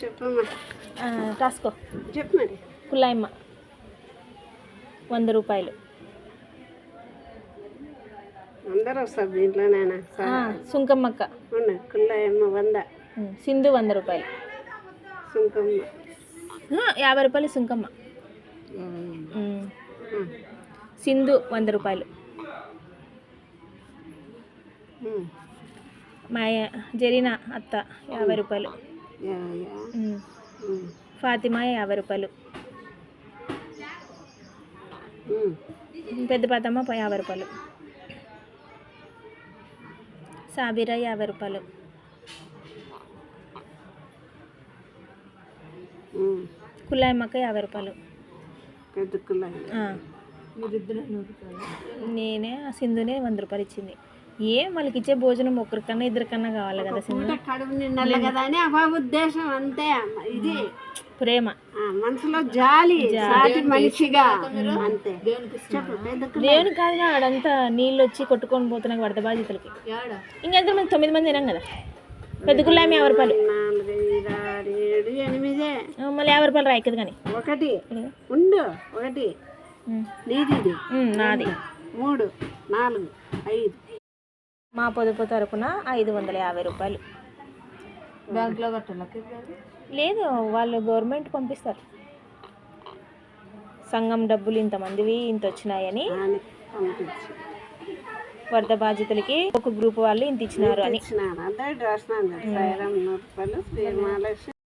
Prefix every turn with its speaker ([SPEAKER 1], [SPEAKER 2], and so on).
[SPEAKER 1] చెప్పమ్మా.
[SPEAKER 2] రాసుకో.
[SPEAKER 1] చెప్పు మరి.
[SPEAKER 2] కుల్లాయమ్మ 100 రూపాయలు.
[SPEAKER 1] అందరూ వస్తారు దీంట్లోనైనా.
[SPEAKER 2] సుంకమ్మక్క
[SPEAKER 1] కుల్లాయమ్మ 100.
[SPEAKER 2] సింధు 100 రూపాయలు.
[SPEAKER 1] సుంకమ్మ
[SPEAKER 2] 50 రూపాయలు సుంకమ్మ. సింధు 100 రూపాయలు. మాయ జరీనా అత్త 50 రూపాయలు. ఫాతిమా 50 రూపాయలు. పెద్ద పాతమ్మ 50 రూపాయలు. సాబిరా 50 రూపాయలు. కుల్లాయమ్మక్క 50 రూపాయలు.
[SPEAKER 1] పెద్ద కుల్లాయి.
[SPEAKER 2] నేనే సింధునే 100 రూపాయలు ఇచ్చింది. వాళ్ళకి ఇచ్చే భోజనం ఒకరికన్నా ఇద్దరికన్నా కావాలి కదా సింధు.
[SPEAKER 1] కడుపు నిండాలి కదా అని ఉద్దేశం అంతే. ఇది
[SPEAKER 2] ప్రేమ,
[SPEAKER 1] మనసులో జాలి, సాటి మనిషిగా అంతే.
[SPEAKER 2] దేవుని కాదు ఆడంతా నీళ్ళు వచ్చి కొట్టుకొని పోతున్నాయి వరద బాధితులకి. ఇంకెంత మంది 9 మంది తినాం కదా. పెద్ద కుల్లాయమ్మ 50 రూపాయలు.
[SPEAKER 1] 4, 5, 6, 7, 8.
[SPEAKER 2] మళ్ళీ 50 రూపాయలు రాయకదు కానీ.
[SPEAKER 1] ఒకటి ఉండు. ఒకటి నీది,
[SPEAKER 2] నాది.
[SPEAKER 1] 3, 4, 5.
[SPEAKER 2] మా పొదుపు తరపున 550 రూపాయలు.
[SPEAKER 1] బ్యాంక్లో కట్టాలి?
[SPEAKER 2] లేదు, వాళ్ళు గవర్నమెంట్ పంపిస్తారు. సంఘం డబ్బులు ఇంతమందివి ఇంత వచ్చినాయని వరద బాధితులకి ఒక గ్రూప్ వాళ్ళు ఇంత ఇచ్చినారు అని.